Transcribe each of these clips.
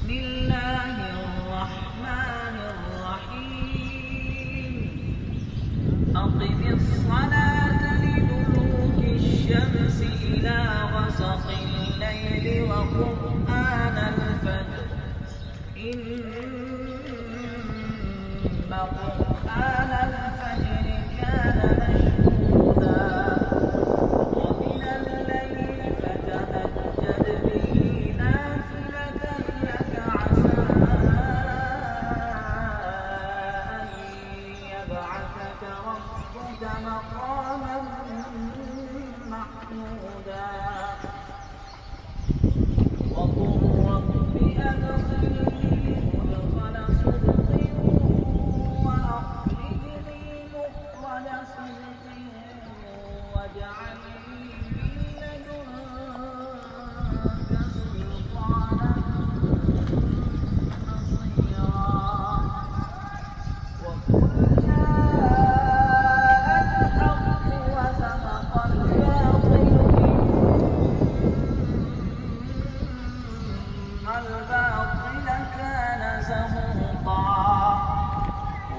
بسم الله الرحمن الرحيم أقم الصلاة لدلوك الشمس إلى غسق الليل وقرآن الفجر إن قرآن الفجر كان مشهودا ومن الليل فتهجد به نافلة لك عسى أن يبعثك ربك مقاما محمودا وقل رب أدخلني مدخل صدق وأخرجني مخرج صدق واجعل لي من لدنك سلطانا نصيرا وقل جاء الحق وزهق الباطل إن الباطل كان زهوقا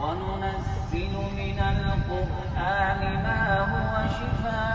وننزل من القرآن ما هو شفاء